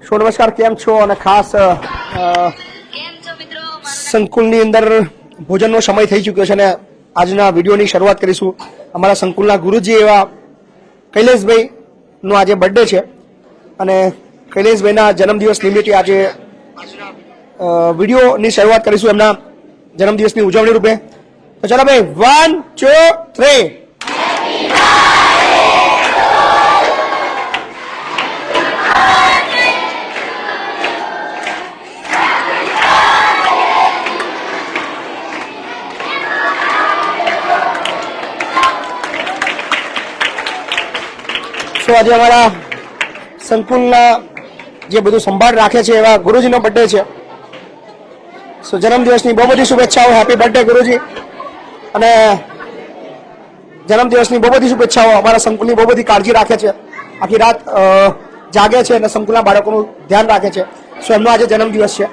Show નમસ્કાર, કેમ છો? અને ખાસ સંકુલની અંદર ભોજનનો સમય થઈ ચૂક્યો છે અને આજના વિડીયોની શરૂઆત કરીશું. અમારા સંકુલના ગુરુજી એવા કૈલેશભાઈનો આજે બર્થડે છે અને કૈલેશભાઈના જન્મદિવસ નિમિત્તે આજે વિડીયોની શરૂઆત કરીશું એમના જન્મદિવસની ઉજવણી રૂપે. તો ચાલો ભાઈ, 1 2 3. આજે અમારા સંકુલના જે બધું સંભાળ રાખે છે એવા ગુરુજીનો બર્થડે છે. જન્મદિવસની બહુ બધી શુભેચ્છાઓ. હેપી બર્થડે ગુરુજી. અને જન્મદિવસની બહુ બધી શુભેચ્છાઓ. અમારા સંકુલની બહુ બધી કાળજી રાખે છે, આખી રાત જાગે છે અને સંકુલના બાળકોનું ધ્યાન રાખે છે. એમનો આજે જન્મદિવસ છે.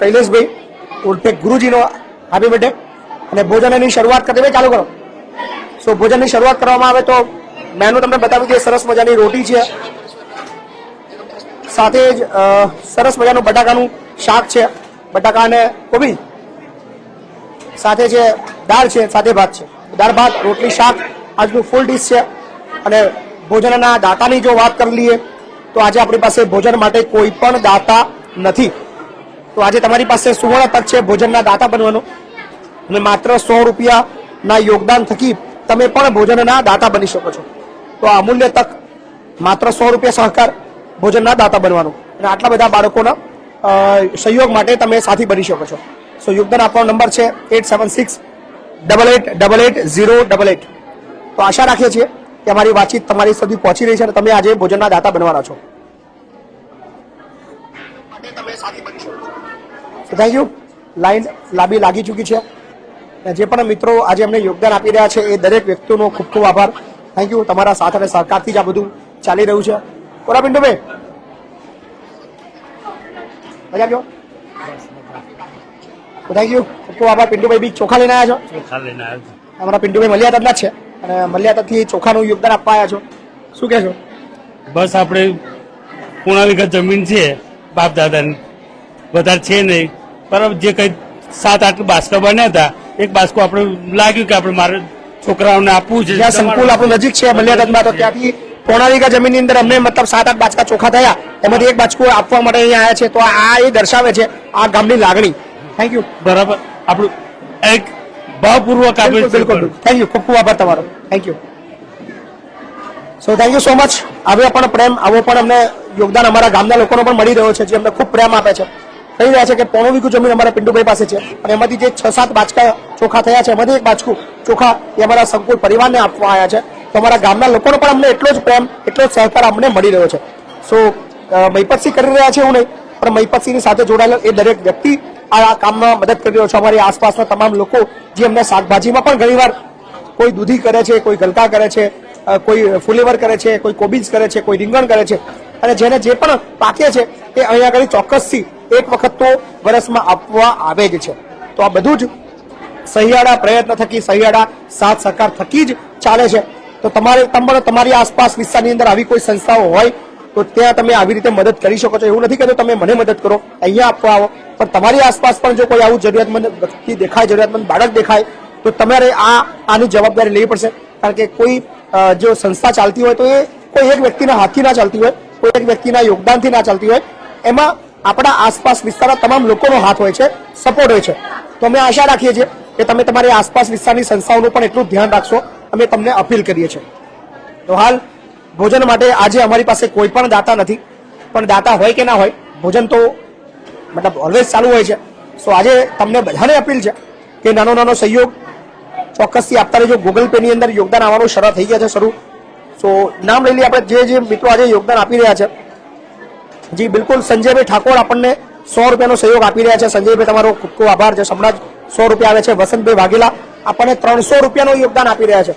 કૈલેશભાઈ ઉર્ફે ગુરુજીનો હેપી બર્થડે. અને ભોજનની શરૂઆત કરી ચાલુ કરો. ભોજનની શરૂઆત કરવામાં આવે તો મેનુ તમને બતાવી દઈએ. સરસ મજાની રોટી છે, સાથે જ સરસ મજાનું બટાકાનું શાક છે, બટાકા અને કોબી. સાથે છે દાળ છે, સાથે ભાત છે. દાળ ભાત રોટલી શાક આજનું ફૂલ ડીશ છે. અને ભોજનના દાતાની જો વાત કરી લઈએ તો આજે આપણી પાસે ભોજન માટે કોઈ પણ દાતા નથી. તો આજે તમારી પાસે સુવર્ણ તક છે ભોજનના દાતા બનવાનો. અને માત્ર 100 રૂપિયાના યોગદાન થકી તમે પણ ભોજનના દાતા બની શકો છો. તો આ અમૂલ્ય તક, માત્ર 100 રૂપિયા સહકાર, ભોજનના દાતા બનવાનું. અને આટલા બધા બાળકોના સહયોગ માટે તમે સાથી બની શકો છો. યોગદાન આપવાનો નંબર છે 8768888088. તો આશા રાખીએ છીએ કે અમારી વાતચીત તમારી સુધી પહોંચી રહી છે અને તમે આજે ભોજનના દાતા બનવાના છો. Thank you. લાઈન લાંબી લાગી ચૂકી છે. જે પણ મિત્રો આજે અમને યોગદાન આપી રહ્યા છે એ દરેક વ્યક્તિનો ખૂબ ખૂબ આભાર. Thank you. તમારા સાથ અને સહકારથી જ આ બધું ચાલી રહ્યું છે. બોલા પિન્ટુભાઈ, મજા આવ્યો? Thank you. ખૂબ ખૂબ આભાર. પિન્ટુભાઈ બી ચોખા લઈને આવ્યા છો? અમારા પિન્ટુભાઈ મલિયાતના જ છે અને મલિયાતથી ચોખાનું યોગદાન આપવા આવ્યા છો. શું કહેશો? બસ આપણે પૂર્ણ વીઘા જમીન છે બાપ દાદાની, વધારે છે નહીં, બરાબર. જે કઈ 7-8 બાસ્કા બન્યા હતા, એક બાસ્કો આપણે લાગ્યું કે આપણે મારે છોકરાઓને આપવું છે. જ્યાં સંકુલ આપણું નજીક છે મલિયાતમાં, તો ત્યાંથી પોણા વીઘા જમીનની અંદર અમને મતલબ 7-8 બાચકા ચોખા થયા, એમાંથી એક બાચકું આપવા માટે અહીંયા આવ્યા છે. તો આ એ દર્શાવે છે આ ગામની લાગણી. Thank you. બરાબર. આપણું એક ભાવપૂર્વક આપણે બિલકુલ. Thank you. ખૂબ ખૂબ આભાર તમારો. Thank you. Thank you so much. હવે પણ પ્રેમ આવો પણ અમને યોગદાન અમારા ગામના લોકોનો પણ મળી રહ્યો છે, જે અમને ખૂબ પ્રેમ આપે છે. કહી રહ્યા છે કે પોણું વીઘું જમીન અમારા પિન્ટુભાઈ પાસે છે અને એમાંથી જે 6-7 બાચકા ચોખા થયા છે, એમાંથી એક બાચકું ચોખા એ અમારા સંકુલ પરિવારને આપવા આવ્યા છે. તો અમારા ગામના લોકોનો પણ અમને એટલો જ પ્રેમ, એટલો જ સહકાર અમને મળી રહ્યો છે. મહિપતસિંહ કરી રહ્યા છે એવું નહીં, પણ મહિપતસિંહની સાથે જોડાયેલો એ દરેક વ્યક્તિ આ કામમાં મદદ કરી રહ્યો છે. અમારી આસપાસના તમામ લોકો જે અમને શાકભાજીમાં પણ ઘણીવાર કોઈ દૂધી કરે છે, કોઈ ગલકા કરે છે, કોઈ ફુલેવર કરે છે, કોઈ કોબીજ કરે છે, કોઈ રીંગણ કરે છે, અને જેને જે પણ પાકે છે એ અહીંયા આગળ ચોક્કસથી એક વખત તો વર્ષમાં આપવા આવે જ છે. તો આ બધું જ સહિયાળા પ્રયત્ન થકી, સહિયાળા સાથ સહકાર થકી જ ચાલે છે. તો તમારી આસપાસ વિસ્તારની અંદર આવી કોઈ સંસ્થાઓ હોય તો ત્યાં તમે આવી રીતે મદદ કરી શકો છો. એવું નથી કે તમે મને મદદ કરો, અહીંયા આપવા આવો, પણ તમારી આસપાસ પણ જો કોઈ આવું જરૂરિયાતમંદ વ્યક્તિ દેખાય, જરૂરિયાતમંદ બાળક દેખાય, તો તમારે આની જવાબદારી લેવી પડશે. કારણ કે કોઈ જો સંસ્થા ચાલતી હોય તો એ કોઈ એક વ્યક્તિના હાથથી ના ચાલતી હોય, કોઈ એક વ્યક્તિના યોગદાનથી ના ચાલતી હોય. એમાં આપણા આસપાસ વિસ્તારના તમામ લોકોનો હાથ હોય છે, સપોર્ટ હોય છે. તો અમે આશા રાખીએ છીએ કે તમે તમારી આસપાસ વિસ્તારની સંસ્થાઓનું પણ એટલું ધ્યાન રાખશો. અમે તમને અપીલ કરીએ છીએ. તો હાલ ભોજન માટે આજે અમારી પાસે કોઈ પણ દાતા નથી, પણ દાતા હોય કે ના હોય, ભોજન તો મતલબ ઓલવેઝ ચાલુ હોય છે. આજે તમને બધાને અપીલ છે કે નાનો નાનો સહયોગ ચોક્કસથી આપતા રહેજો. ગૂગલ પેની અંદર યોગદાન આવવાનું શરૂ થઈ ગયા છે શરૂ. નામ લઈ લઈએ આપણે જે મિત્રો આજે યોગદાન આપી રહ્યા છે. જી બિલકુલ, સંજયભાઈ ઠાકોર આપણને 100 રૂપિયાનો સહયોગ આપી રહ્યા છે. સંજયભાઈ તમારો ખૂબ ખૂબ આભાર. જે હમણાં જ 100 રૂપિયા આવે છે. વસંતભાઈ વાઘેલા આપણને 300 રૂપિયાનું યોગદાન આપી રહ્યા છે.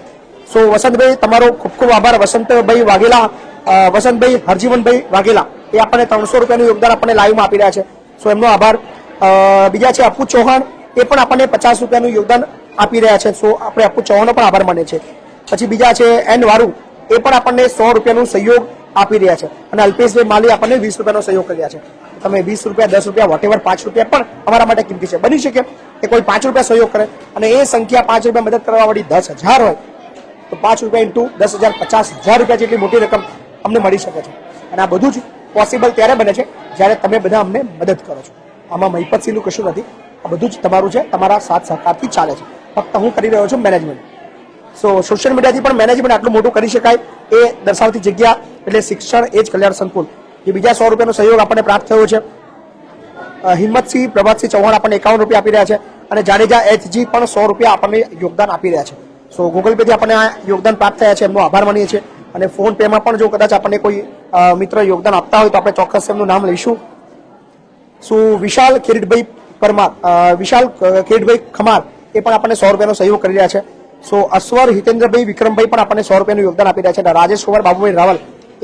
વસંતભાઈ તમારો ખૂબ ખૂબ આભાર. વસંતભાઈ વાઘેલા, વસંતભાઈ હરજીવનભાઈ વાઘેલા એ આપણને 300 રૂપિયાનું યોગદાન આપણને લાઈવમાં આપી રહ્યા છે. એમનો આભાર. બીજા છે અપુ ચૌહાણ, એ પણ આપણને 50 રૂપિયાનું યોગદાન આપી રહ્યા છે. આપણે અપુ ચૌહાણનો પણ આભાર માનીએ છીએ. પછી બીજા છે એન વારુ, એ પણ આપણને 100 રૂપિયાનું સહયોગ આપી રહ્યા છે. અને અલ્પેશભાઈ માલી આપણને 20 રૂપિયાનો સહયોગ કરી રહ્યા છે. તમે 20 રૂપિયા, 10 રૂપિયા, વોટેવર 5 રૂપિયા પણ અમારા માટે કિંમતી છે. બની શકે કે કોઈ 5 રૂપિયા સહયોગ કરે અને એ સંખ્યા 5 રૂપિયા મદદ કરવા વાળી 10,000 હોય તો 5 રૂપિયા ઇન્ટુ 10,000 50,000 રૂપિયા જેટલી મોટી રકમ અમને મળી શકે છે. અને આ બધું જ પોસિબલ ત્યારે બને છે જ્યારે તમે બધા અમને મદદ કરો છો. આમાં મહિપતસિંહનું કશું નથી, આ બધું જ તમારું છે, તમારા સાથ સહકારથી ચાલે છે. ફક્ત હું કરી રહ્યો છું મેનેજમેન્ટ. સો સોશિયલ મીડિયાથી પણ મેનેજમેન્ટ આટલું મોટું કરી શકાય એ દર્શાવતી જગ્યા એટલે શિક્ષણ એ જ કલ્યાણ સંકુલ. જે બીજા 100 રૂપિયાનો સહયોગ આપણને પ્રાપ્ત થયો છે. હિંમતસિંહ પ્રભાતસિંહ ચૌહાણ આપણને 51 રૂપિયા આપી રહ્યા છે અને જાડેજા HG પણ 100 રૂપિયા આપણને યોગદાન આપી રહ્યા છે. સો ગૂગલ પે થી આપણને આ યોગદાન પ્રાપ્ત થયા છે, એમનો આભાર માનીએ છીએ. અને ફોન પે માં પણ જો કદાચ આપણને કોઈ મિત્ર યોગદાન આપતા હોય તો આપણે ચોક્કસ એમનું નામ લઈશું. શું વિશાલ કિરીટભાઈ પરમાર, વિશાલ કિરીટભાઈ ખમાર એ પણ આપણને 100 રૂપિયાનો સહયોગ કરી રહ્યા છે. સો અસ્વર હિતેન્દ્રભાઈ વિક્રમભાઈ પણ આપણને 100 રૂપિયાનું યોગદાન આપી રહ્યા છે. રાજેશ કુમાર બાબુભાઈ રાવલ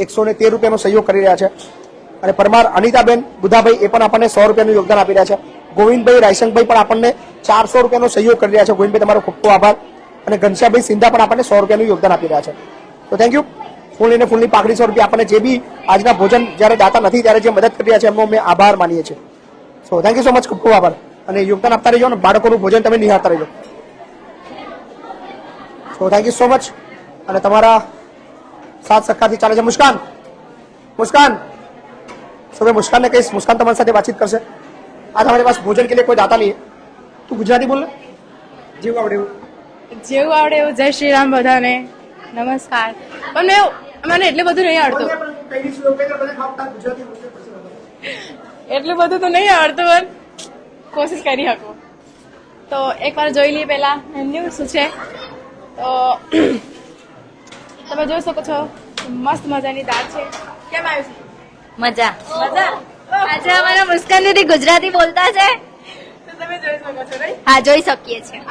113 રૂપિયાનો સહયોગ કરી રહ્યા છે. અને પરમાર અનિતાબેન બુધાભાઈ એ પણ આપણને 100 રૂપિયાનું યોગદાન આપી રહ્યા છે. ગોવિંદભાઈ રાયસંગભાઈ પણ આપણને 400 રૂપિયાનો સહયોગ કરી રહ્યા છે. ગોવિંદભાઈ તમારો ખૂબ ખૂબ આભાર. અને ઘનશ્યામભાઈ સિંધા પણ આપણને 100 રૂપિયાનું યોગદાન આપી રહ્યા છે. તો થેન્ક યુ. ફૂલની ફૂલની પાકડી 100 રૂપિયા આપણને જે બી આજના ભોજન જ્યારે દાતા નથી ત્યારે જે મદદ કરી રહ્યા છે એમનો અમે આભાર માનીએ છીએ. So thank you so much, ખૂબ ખૂબ આભાર. અને યોગદાન આપતા રહેજો અને બાળકોનું ભોજન તમે નિહાળતા રહેજો. So thank you so much. અને તમારા સાથ સહકારથી ચાલે છે. મુસ્કાન, मुस्कान, सुबह मुस्कान ने कही, मुस्कान तुम्हारे साथ बातचीत कर से. आज हमारे पास भोजन के लिए कोई दाता नहीं है. तू गुजराती बोल जेव आवड़े એવું જય શ્રી રામ બધાને નમસ્કાર. પણ મને એટલું બધું નહીં આવડતું, એટલું બધું તો નહીં આવડતું, પણ કોશિશ કરી શકું. તો એકવાર જોઈ લઈએ પહેલા એમનું શું છે. તો તમે જોઈ શકો છો મસ્ત મજાની દાળ છે. કેમ આવ્યું છે? મજા મજા. આજે અમારા મુસ્કાન દીદી ગુજરાતી બોલતા છે. તો તમે જોઈ શકો છો right? હા, જોઈ શકીએ છીએ.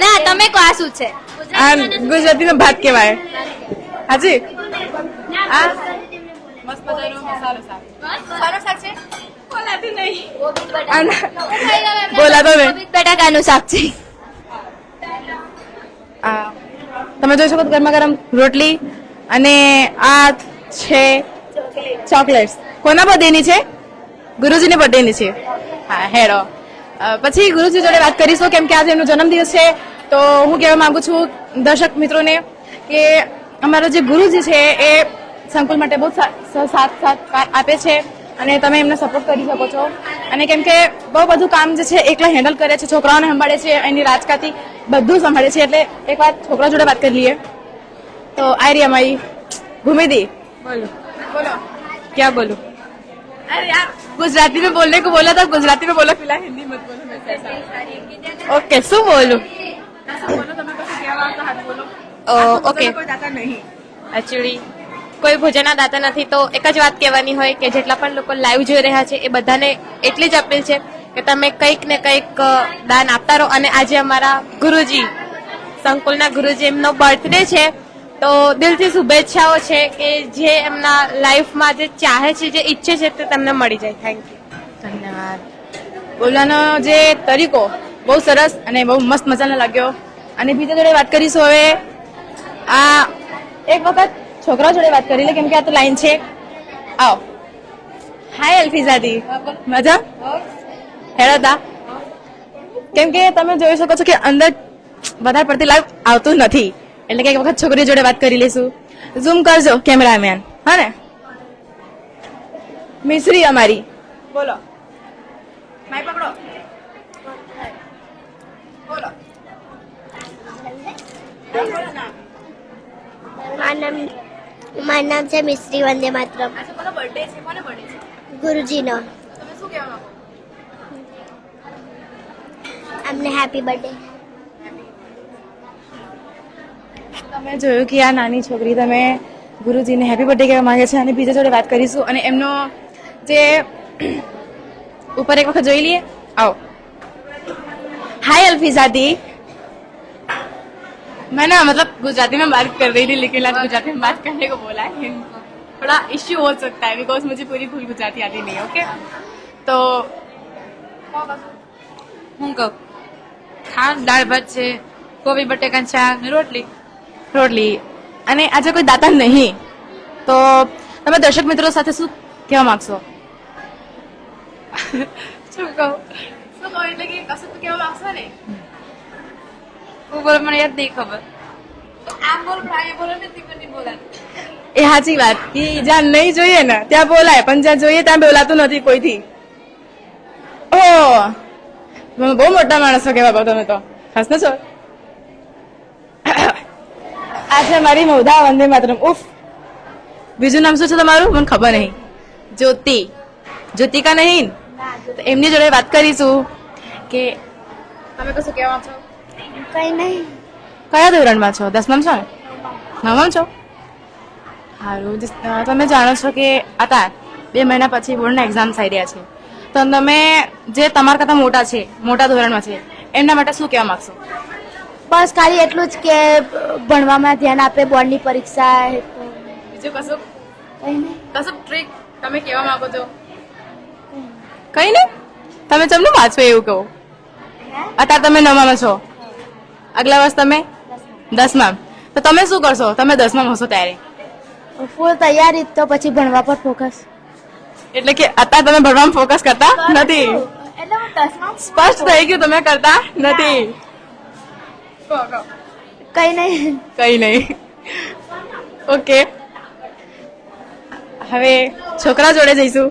ના, તમે કહો આ શું છે? આ ગુજરાતીમાં ભાત કહેવાય. હાજી, આ મસ્ત મજાનો મસાલો શાક. મસાલો શાક છે, બોલાતું નહીં. બોલાતો નહીં. બટાકાનું શાક છે. આ તમે જોઈ શકો છો ગરમા ગરમ રોટલી અને આ છે ચોકલેટ્સ. કોના બર્થડેની છે? ગુરુજીની બર્થડેની છે. હા, હેડો પછી ગુરુજી જોડે વાત કરીશું, કેમ કે આજે એમનો જન્મદિવસ છે. તો હું કહેવા માંગુ છું દર્શક મિત્રોને કે અમારો જે ગુરુજી છે એ સંકુલ માટે બહુ સાથ આપે છે અને તમે એમને સપોર્ટ કરી શકો છો. અને કેમ કે બહુ બધું કામ જે છે એકલા હેન્ડલ કરે છે, છોકરાઓને સંભાળે છે, એની રાજકાતી બધું સંભાળે છે. એટલે એક વાર છોકરા જોડે વાત કરી લઈએ. તો આ રહી અમારી ભૂમિદી. બોલો બોલો, क्या बोलूं? अरे यार गुजराती में बोलने को बोला था, गुजराती में बोला, फिलहाल हिंदी मत बोलो. ओके, શું બોલું? ઓકે, એકચ્યુઅલી કોઈ ભોજનના દાતા નથી, તો એક જ વાત કહેવાની હોય કે જેટલા પણ લોકો લાઈવ જોઈ રહ્યા છે એ બધાને એટલી જ અપીલ છે કે તમે કંઈક ને કંઈક દાન આપતા રહો. અને આજે અમારા ગુરુજી, સંકુલના ગુરુજી, એમનો બર્થડે છે, તો દિલથી શુભેચ્છાઓ છે કે જે એમના લાઈફમાં જે ચાહે છે, જે ઈચ્છે છે તે તમને મળી જાય. Thank you. ધન્યવાદ. બોલવાનો જે તરીકો બહુ સરસ અને બહુ મસ્ત મજાનો લાગ્યો. અને બીજા જોડે વાત કરીશું હવે. આ એક વખત છોકરા જોડે વાત કરી લે, કેમ કે આ તો લાઈન છે. આવો. હાય અલ્ફીઝાદી, મજા હેડતા. કેમ કે તમે જોઈ શકો છો કે અંદર વધારે પડતી લાઈવ આવતું નથી, એટલે કે એક વખત છોકરી જોડે વાત કરી લઈશું. ઝૂમ કરજો કેમેરામેન. હા ને, મિશ્રી અમારી. બોલો, માય પકડો. બોલો. મારું નામ છે મિશ્રી વંદે માતરમ. આજે કોનો બર્થડે છે? કોનો બર્થડે છે? ગુરુજીનો. તમે શું કહેવા માંગો? અમને હેપી બર્થડે. તમે જોયું કે આ નાની છોકરી તમે ગુરુજીને હેપી બર્થડે કહેવા માંગે છે. અને બીજા જોડે વાત કરીશું અને એમનો જે ઉપર એક વખત જોઈ લઈએ. आओ. हाय अल्फीज़ादी. मैं ना मतलब गुजराती में बात कर रही थी, लेकिन आज गुजराती में बात करने को बोला है. थोड़ा इश्यू हो सकता है बिकॉज मुझे पूरी फुल गुजराती आती नहीं. ओके, तो હું કહું, દાળ ભાત છે, કોબી બટેકાનું શાક ને રોટલી. રોટલી. અને આજે કોઈ દાતા નહીં, તો તમે દર્શક મિત્રો સાથે શું કહેવા માંગશો? શું કહું એટલે કે કશું તો કહેવા માંગશો ને? હું બોલ મને યાદ નહીં ખબર. આમ બોલ ભાઈ બોલો ને તીવર નહીં બોલાય. એ સાચી વાત કે જ્યાં નહીં જોઈએ ને ત્યાં બોલાય, પણ જ્યાં જોઈએ ત્યાં બોલાતું નથી કોઈથી. ઓ બહુ મોટા માણસો કહેવા તમે તો. હસને છો. આ છે મારી મૌધા વંદે માતરમ. ઉફ, બીજું નામ શું છે તમારું? મને ખબર નહીં. જ્યોતિ. જ્યોતિકા નહીં? તો એમની જોડે વાત કરીશું કે તમે કશું કહેવા માંગો છો? કઈ નહીં. કયા ધોરણમાં છો? 10માં છો ને? 9માં છો? સારું. તમે જાણો છો કે અત્યારે 2 મહિના પછી બોર્ડના એક્ઝામ્સ આવી રહ્યા છે, તો તમે જે તમારા કરતા મોટા છે, મોટા ધોરણમાં છે, એમના માટે શું કહેવા માંગશો? બસ ખાલી એટલું જ કે ભણવામાં ધ્યાન આપે, બોર્ડની પરીક્ષા બીજું કશું કઈ નહીં. કશું ટ્રીક તમે કહેવા માંગો છો? કઈ નહીં. તમે ચમનું વાંચો એવું કહો. અત્યારે તમે 9માં છો, આગલા વર્ષ તમે 10માં, તો તમે શું કરશો? તમે 10માં હશો ત્યારે. ફૂલ તૈયારી, તો પછી ભણવા પર ફોકસ. એટલે કે અત્યારે તમે ભણવામાં ફોકસ કરતા નથી. એટલે હું 10માં સ્પષ્ટ થઈ ગયું, તમે કરતા નથી. કઈ નહીં. કઈ નહીં. ઓકે, હવે છોકરા જોડે જઈશું.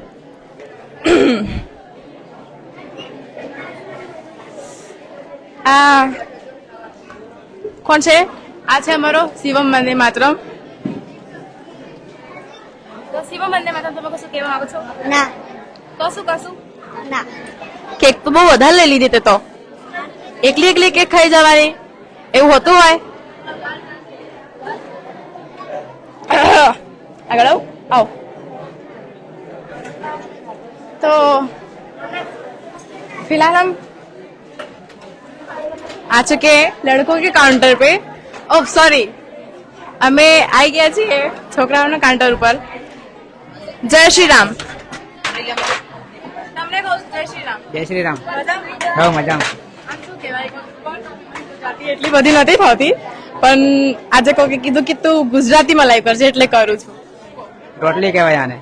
આ કોણ છે? આ છે અમારો શિવમ વંદે માતરમ. તો શિવમ વંદે માતરમ તમે કશું કહેવા માંગો છો? ના. કશું ના. કેક તો બહુ વધારે લઈ લીધી તે તો. એકલી કેક ખાઈ જવાની એવું હોતું હોય? આગળ આવો. તો फिलहाल हम आ चुके हैं लड़कों के काउंटर पे. ओह सॉरी, અમે આવી ગયા છીએ છોકરાઓના કાઉન્ટર ઉપર. જય શ્રી રામ. તમને કહું જય શ્રી રામ. જય શ્રી રામ. હા, મજામાં. આમ શું કહેવાય, ગુજરાતી એટલી બધી નથી ફાવતી, પણ આજે કોકે કીધું કે તું ગુજરાતીમાં લાઈવ કરજે એટલે કરું છું. રોટલી કહેવાય આને.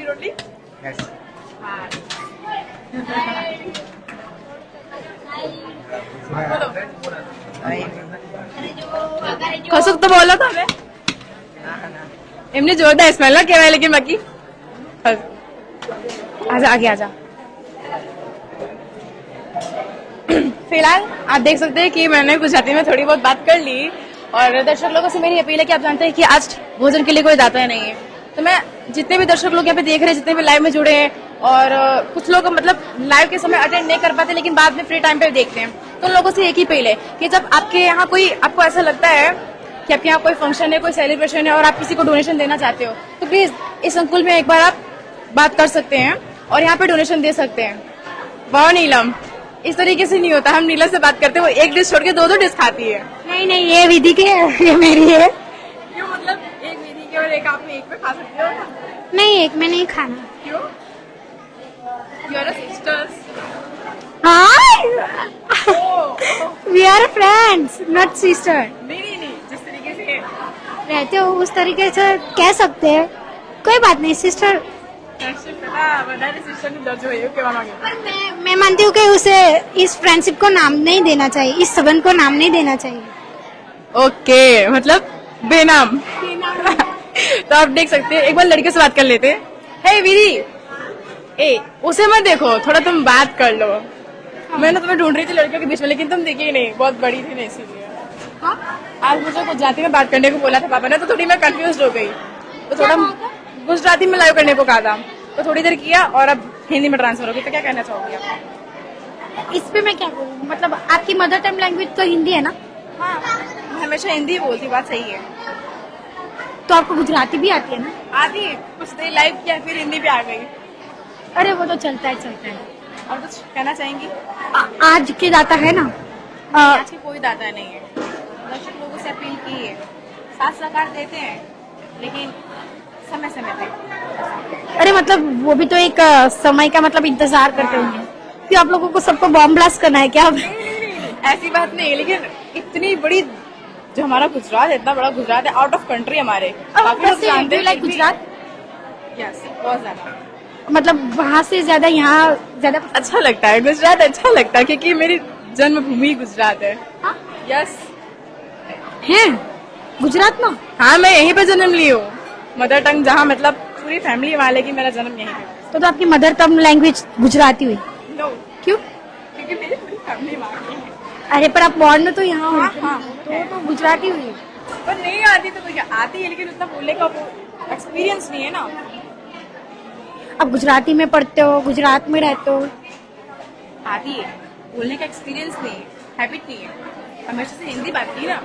રોટલી. Yes. કશુંક તો બોલો તમે. એમની જોરદાર સ્મેલ ના કહેવાય, લેकिन બાકી आजा आगे आजा. फिलहाल आप देख सकते हैं कि मैंने गुजराती में थोड़ी बहुत बात कर ली, और दर्शक लोगों से मेरी अपील है कि आप जानते हैं कि आज भोजन के लिए कोई जाता है नहीं है, तो मैं जितने भी दर्शक लोग यहाँ पे देख रहे हैं, जितने भी लाइव में जुड़े हैं, और कुछ लोग मतलब लाइव के समय अटेंड नहीं कर पाते लेकिन बाद में फ्री टाइम पे देखते हैं, तो उन लोगों से एक ही अपील है कि जब आपके यहाँ कोई, आपको ऐसा लगता है कि आपके यहाँ कोई फंक्शन है, कोई सेलिब्रेशन है, और आप किसी को डोनेशन देना चाहते हो, तो प्लीज इस अंकुल में एक बार आप बात कर सकते हैं और यहाँ पे डोनेशन दे सकते हैं. वाह नीलम, इस तरीके से नहीं होता. हम नीलम से बात करते हैं, वो एक डिश छोड़ के 2 डिश खाती है. नहीं नहीं, ये विधि के ये मेरी है. क्यों, मतलब एक विधि के और एक आप एक में खा सकते हो? नहीं, एक में नहीं खाना. क्यों? You are sisters. हाँ, we are friends not sister. नहीं, जिस तरीके से रहते हो उस तरीके से कह सकते हैं, कोई बात नहीं सिस्टर. मैं मानती हूँ कि उसे इस फ्रेंडशिप को नाम नहीं देना चाहिए, इस संबंध को नाम नहीं देना चाहिए. ओके, मतलब बेनाम. तो आप देख सकते हैं, एक बार लड़के से बात कर लेते हैं. हे विधि, ए उसे मत देखो, थोड़ा तुम बात कर लो. मैंने तुम्हें ढूंढ रही थी लड़कियों के बीच में, लेकिन तुम दिखी नहीं, बहुत बड़ी थी ना इसीलिए. आज मुझे गुजराती में बात करने को बोला था पापा ने, तो थोड़ी मैं कंफ्यूज हो गई, तो थोड़ा गुजराती में लाइव करने को कहा था, तो थोड़ी देर किया और अब हिंदी में ट्रांसफर हो गई. तो क्या कहना चाहोगी आप? इस पे मैं क्या बोलूँ, मतलब आपकी मदर टंग लैंग्वेज तो हिंदी है ना? हाँ, मैं हमेशा हिंदी बोलती, बात सही है. तो आपको गुजराती भी आती है ना? आती कुछ देर लाइव किया, फिर हिंदी पे आ गई. अरे वो तो चलता है. और कुछ कहना चाहेंगी? आज के दाता है ना, आज की कोई दाता नहीं है. दर्शक लोगों से अपील की है, साथ सहकार देते हैं लेकिन समय समय पे. अरे मतलब वो भी तो एक समय का मतलब इंतजार करते होंगे कि आप लोगों को सबको बॉम्ब ब्लास्ट करना है क्या? ऐसी बात नहीं है, लेकिन इतनी बड़ी जो हमारा गुजरात है, इतना बड़ा गुजरात है, आउट ऑफ कंट्री हमारे काफी लोग जानते हैं लाइक गुजरात यस बहुत ज्यादा मतलब वहाँ से ज्यादा यहाँ ज्यादा अच्छा लगता है गुजरात, अच्छा लगता है क्योंकि मेरी जन्मभूमि गुजरात है। यस है गुजरात में। हाँ मैं यहीं पे जन्म ली हूँ, मदर टंग जहाँ मतलब पूरी फैमिली वाले की मेरा जन्म यहीं पे। तो आपकी मदर टंग लैंग्वेज गुजराती हुई नो क्यों? क्योंकि मेरी पूरी फैमिली वहाँ की है। अरे पर आप बॉर्न में तो यहाँ हो, हाँ, तो गुजराती हुई। पर नहीं आती तो क्या आती है, लेकिन उतना बोलने का वो एक्सपीरियंस नहीं है ना। आप गुजराती में पढ़ते हो, गुजरात में रहते हो, आती है, बोलने का एक्सपीरियंस नहीं है, हैबिट नहीं है, हमेशा से हिंदी बात की ना।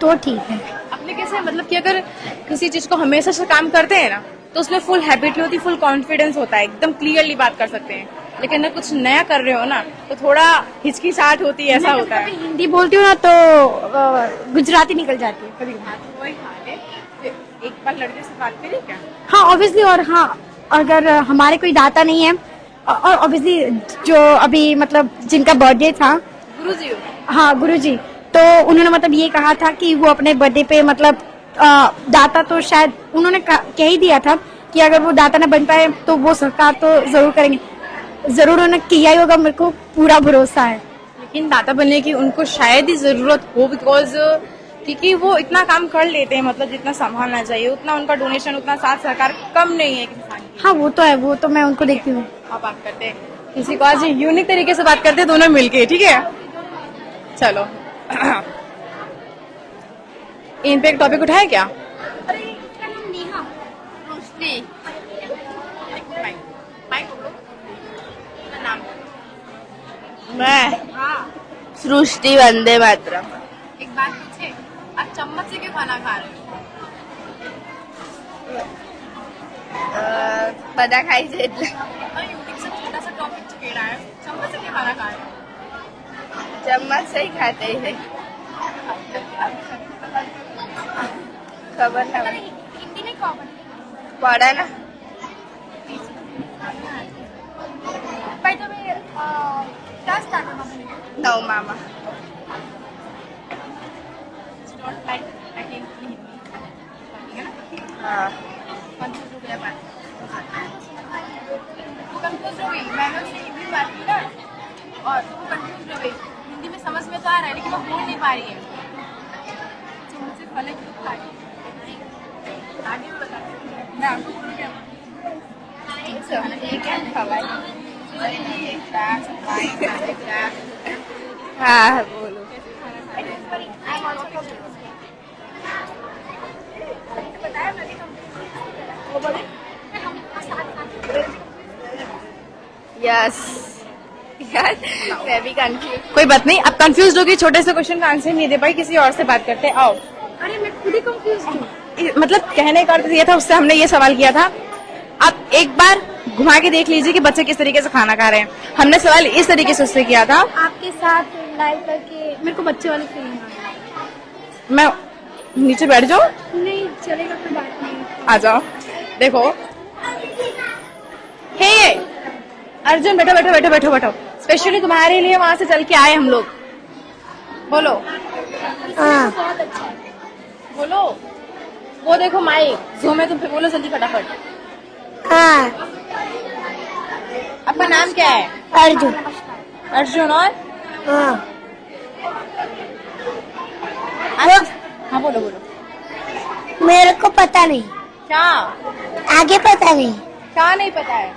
तो ठीक है। अपने कैसे मतलब कि अगर किसी चीज को हमेशा से काम करते हैं ना तो उसमें फुल हैबिट होती, फुल कॉन्फिडेंस होता है, एकदम क्लियरली बात कर सकते हैं। लेकिन अगर कुछ नया कर रहे हो ना तो थोड़ा हिचकिचाहट होती है, ऐसा होता है। हिंदी बोलती हूँ ना तो गुजराती निकल जाती है कभी कभी। वही हाल है, एक बार लड़के से बात करी क्या? हाँ ऑब्वियसली। और हाँ अगर हमारे कोई दाता नहीं है और ऑब्वियसली जो अभी मतलब जिनका बर्थडे था गुरुजी हो? हाँ गुरुजी, तो उन्होंने मतलब ये कहा था कि वो अपने बर्थडे पे मतलब दाता तो शायद उन्होंने कह ही दिया था कि अगर वो दाता न बन पाए तो वो सरकार तो जरूर करेंगे, जरूर उन्होंने किया ही होगा, मेरे को पूरा भरोसा है। लेकिन दाता बनने की उनको शायद ही जरूरत हो, बिकॉज क्योंकि वो इतना काम कर लेते हैं, मतलब जितना संभालना चाहिए उतना उनका डोनेशन, उतना साथ सरकार कम नहीं है किसान की। हाँ वो तो है, वो तो मैं उनको देखती हूँ। आप बात करते हैं किसी को आज यूनिक तरीके से बात करते हैं दोनों मिलके, ठीक है चलो। इन पे एक टॉपिक उठाए क्या? मैं सृष्टि वंदे मातरम। एक बात पूछे, आप चम्मच से क्यों खाना खा रहे हो? બધા ખાઈ છે એટલે यूनिक से छोटा सा टॉपिक छेड़ा है, चम्मच से क्यों खाना खा रहे हो? ચમ્મચ से ही खाते हैं। खबर ना हिंदी नहीं खबर पड़ा ना बाय द वे क्या स्टार्ट होगा? नौ मामा हाँ कंफ्यूज हो गया बात, वो कंफ्यूज हो गई, मैंने उससे हिंदी में बात की ना और वो कंफ्यूज हो गई। हिंदी में समझ में तो आ रहा है लेकिन वो बोल नहीं पा रही है, तो मुझे फले क्यों खा रही है? आगे भी बता, मैं आपको बोलूँ क्या? ये क्या खबर हाँ बोलो यस यार मैं भी कंफ्यूज। कोई बात नहीं, अब कंफ्यूज होगी, छोटे से क्वेश्चन का आंसर नहीं दे पाई, किसी और से बात करते हैं। आओ। अरे मैं खुद ही कंफ्यूज हूँ। मतलब कहने का अर्थ ये था, उससे हमने ये सवाल किया था, आप एक बार घुमा के देख लीजिए कि बच्चे किस तरीके से खाना खा रहे हैं। हमने सवाल इस तरीके से उससे किया था। आपके साथ लाइव करके मेरे को बच्चे वाली फीलिंग आ रही मैं नीचे बैठ जाऊं? है। नहीं चलेगा, कोई बात नहीं। आ जाओ। देखो हे अर्जुन, बैठो बैठो बैठो बैठो बैठो, स्पेशली तुम्हारे लिए वहां से चल के आए हम लोग। बोलो हाँ बोलो, वो देखो माइक जूम है, तुम फिर बोलो जल्दी फटाफट। हाँ आपका नाम क्या है? अर्जुन। अर्जुन। और हाँ हाँ बोलो बोलो। मेरे को पता नहीं, क्या आगे पता नहीं। क्या नहीं पता है?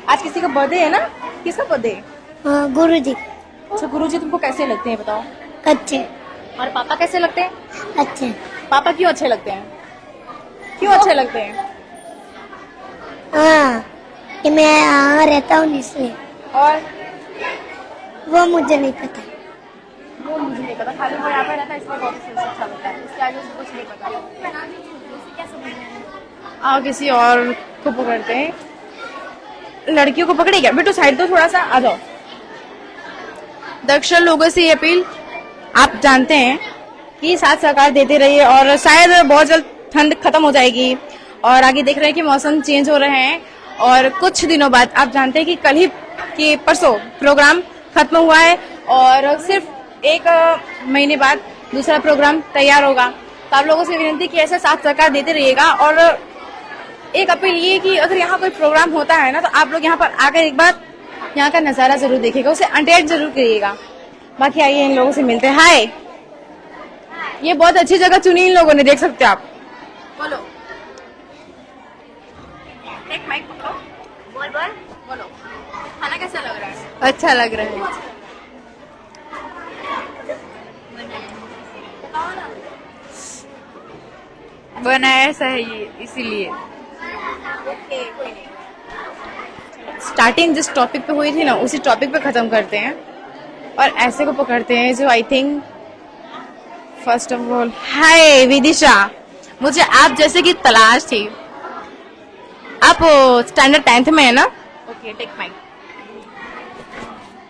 आज किसी का बर्थडे है ना, किसका बर्थडे है? हाँ गुरुजी। अच्छा गुरुजी तुमको कैसे लगते हैं बताओ? अच्छे और पापा कैसे लगते हैं? अच्छे। पापा क्यों अच्छे लगते हैं? क्यों अच्छे लगते हैं? हाँ कि मैं यहाँ रहता हूँ इसलिए। और वो मुझे नहीं पता। वो मुझे नहीं पता, खाली वो यहाँ पे रहता है इसलिए बहुत अच्छा लगता है, इसके आगे मुझे कुछ नहीं पता। आओ किसी और को पकड़ते हैं, लड़कियों को पकड़े क्या? बेटो साइड दो थोड़ा सा, आ जाओ। दक्षिण लोगों से ये अपील, आप जानते हैं कि साथ सहकार देते रहिए और शायद बहुत जल्द ठंड खत्म हो जाएगी और आगे देख रहे हैं कि मौसम चेंज हो रहे हैं और कुछ दिनों बाद आप जानते हैं कि कल ही कि परसों प्रोग्राम खत्म हुआ है और सिर्फ एक महीने बाद दूसरा प्रोग्राम तैयार होगा, तो आप लोगों से विनती कि ऐसा साथ सहकार देते रहिएगा। और एक अपील ये कि अगर यहाँ कोई प्रोग्राम होता है ना, तो आप लोग यहाँ पर आकर एक बार यहाँ का नजारा जरूर देखिएगा, उसे अटेंड जरूर करिएगा। बाकी आइए इन लोगों से मिलते हैं। हाय, ये बहुत अच्छी जगह चुनी इन लोगों ने, देख सकते हैं आप। बोलो, एक माइक पकड़ो, बोल बोल बोलो, खाना कैसा लग रहा है? अच्छा लग रहा है। बनाया ऐसा है ये, इसीलिए। स्टार्टिंग जिस टॉपिक पे हुई थी ना, उसी टॉपिक पे खत्म करते हैं और ऐसे को पकड़ते हैं जो I think first of all. Hi Vidisha, मुझे आप जैसे की तलाश थी। आप स्टैंडर्ड 10th में है ना? Okay, take mic.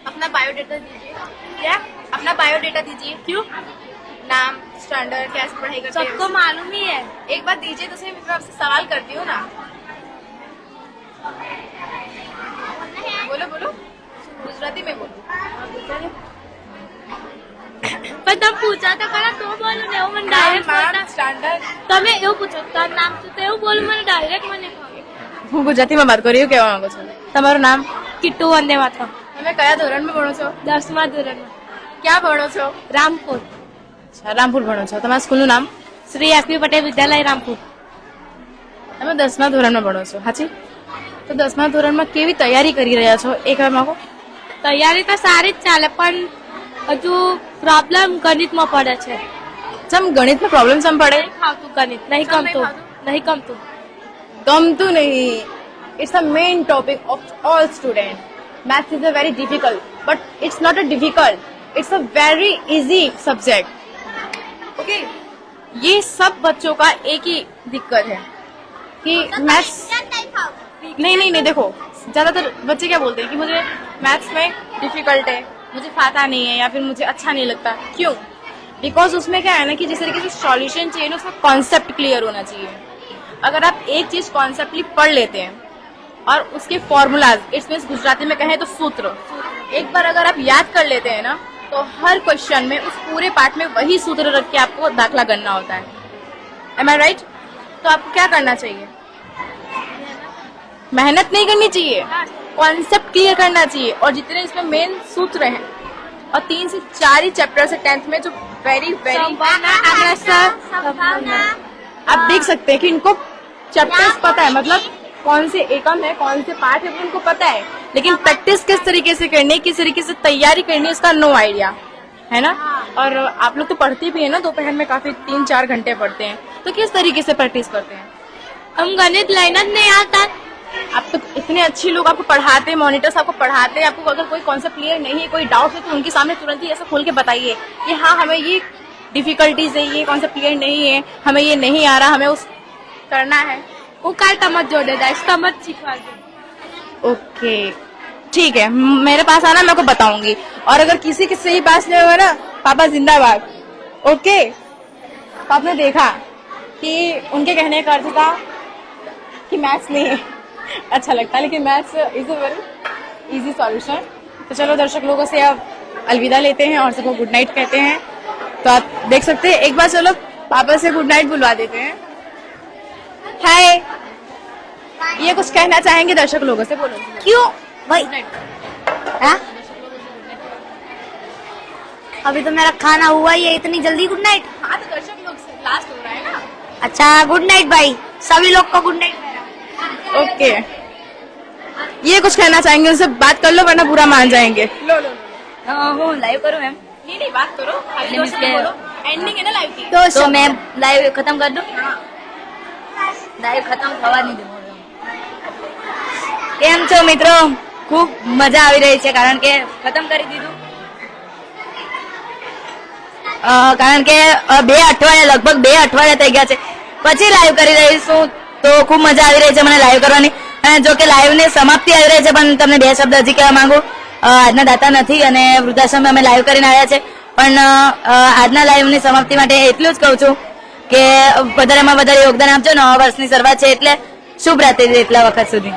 अपना बायोडेटा दीजिए। क्या? अपना बायोडेटा दीजिए। क्यों? नाम, स्टैंडर्ड, कैसे पढ़ाई करते हैं? सबको मालूम ही है। एक बात दीजिए तो सही, मैं आपसे सवाल करती हूँ ना। बोलो बोलो, गुजराती में बोलो। પણ તમે પૂછા તો ખરા, તો બોલો ને એવું મને ડાયરેક્ટ બોલતા સ્ટાન્ડર્ડ તમે એવું પૂછો તારું નામ શું, તો એવું બોલો મને ડાયરેક્ટ મને કહો. હું ગુજરાતીમાં વાત કરી, કેવા માંગુ છું? તમારું નામ? કિટ્ટુ વંદે માતરમ. તમે કયા ધોરણમાં ભણો છો? 10મા ધોરણમાં. ક્યાં ભણો છો? રામપુર. અચ્છા, રામપુર ભણો છો. તમારા સ્કૂલનું નામ? શ્રી એસપી પટેલ વિદ્યાલય રામપુર. તમે 10મા ધોરણમાં ભણો છો, સાચી? તો 10મા ધોરણમાં કેવી તૈયારી કરી રહ્યા છો એ કહેવા માંગો? તૈયારી તો સારી જ ચાલે, પણ હજુ પ્રોબ્લેમ ગણિતમાં પડે છે. જેમ ગણિતમાં પ્રોબ્લેમ સમ પડે? નહીં ખાવતું ગણિત, નહીં ગમતું, નહીં ગમતું. ગમતું નહીં. It's a main topic of all student. Maths is a very difficult, but it's not a difficult, it's a very easy subject. Okay, ये सब बच्चों का एक ही दिक्कत है कि मैथ्स नहीं नहीं नहीं देखो, ज्यादातर बच्चे क्या बोलते हैं कि मुझे मैथ्स में डिफिकल्ट है, मुझे खाता नहीं है, या फिर मुझे अच्छा नहीं लगता. क्यों? बिकॉज उसमें क्या है ना कि जिस तरीके से सॉल्यूशन चाहिए ना, उसका कॉन्सेप्ट क्लियर होना चाहिए. अगर आप एक चीज कॉन्सेप्टली पढ़ लेते हैं और उसके फॉर्मूलाज, इट्स मीन्स गुजराती में कहें तो सूत्र, एक बार अगर आप याद कर लेते हैं ना, तो हर क्वेश्चन में उस पूरे पार्ट में वही सूत्र रख के आपको दाखला करना होता है. एम आई राइट? तो आपको क्या करना चाहिए? मेहनत नहीं करनी चाहिए, कॉन्सेप्ट क्लियर करना चाहिए. और जितने इसमें मेन सूत्र हैं, और 3 से 4 ही चैप्टर से 10th में जो वेरी वेरी आप देख सकते हैं कि इनको चैप्टर्स पता है, मतलब कौन से एकम है, कौन से पार्ट है, वो उनको पता है, लेकिन प्रैक्टिस किस तरीके से करनी है, किस तरीके से तैयारी करनी है, उसका नो आइडिया है ना. और आप लोग तो पढ़ते भी है ना, दोपहर में काफी 3-4 घंटे पढ़ते हैं, तो किस तरीके से प्रैक्टिस करते हैं? हम गणित लाइन नहीं आता. आप तो इतने अच्छे लोग आपको पढ़ाते हैं, मॉनिटर्स आपको पढ़ाते हैं. आपको अगर कोई कॉन्सेप्ट क्लियर नहीं है, कोई डाउट है, तो उनके सामने तुरंत ही ऐसा खोल के बताइए कि हाँ हमें ये डिफिकल्टीज है, ये कॉन्सेप्ट क्लियर नहीं है, हमें ये नहीं आ रहा, हमें उस करना है. वो काल तमत जोड़े दाइस तमत सिखा दे. ओके, ठीक है, मेरे पास आना, मैं को बताऊंगी. और अगर किसी के सही पास नहीं होगा ना, पापा जिंदाबाद. ओके, तो आपने देखा कि उनके कहने का अर्थ था कि मैथ्स नहीं अच्छा लगता, लेकिन maths is a very easy solution. तो चलो दर्शक लोगों से अब अलविदा लेते हैं और सबको गुड नाइट कहते हैं. तो आप देख सकते हैं, एक बार चलो पापा से गुड नाइट बुलवा देते हैं. हाय, ये कुछ कहना चाहेंगे दर्शक लोगों से? बोलो. क्यों भाई? हाँ? अभी तो मेरा खाना हुआ ही है, इतनी जल्दी गुड नाइट? हाँ, तो दर्शक लोग से लास्ट हो रहा है ना. अच्छा, गुड नाइट भाई, सभी लोग को गुड नाइट. ओके, ये कुछ कहना चाहेंगे? उनसे बात कर लो वरना बुरा मान जाएंगे. लो लो હું લાઈવ કરું એમ? नहीं बात करो, खाली दो शब्द बोलो. एंडिंग है ना लाइव की. તો મેં લાઈવ ખતમ કરી દઉં? લાઈવ ખતમ થવા નહીં દઉં. કેમ છો મિત્રો? ખૂબ મજા આવી રહી છે, કારણ કે ખતમ કરી દીધું. કારણ કે 2 અઠવાડિયા, લગભગ 2 અઠવાડિયા થઈ ગયા છે, પછી લાઈવ કરી રહીશું. તો ખૂબ મજા આવી રહી છે મને લાઈવ કરવાની. અને જો કે લાઈવ ને સમાપ્તિ આવી રહી છે, પણ તમને 2 શબ્દ હજી કહેવા માંગુ. આજના દાતા નથી અને વૃદ્ધાશ્રમ અમે લાઈવ કરીને આવ્યા છે, પણ આજના લાઈવ ની સમાપ્તિ માટે એટલું જ કહું છું કે વધારેમાં વધારે યોગદાન આપજો. નવા વર્ષની શરૂઆત છે એટલે શુભ રાત્રિ એટલા વખત સુધી.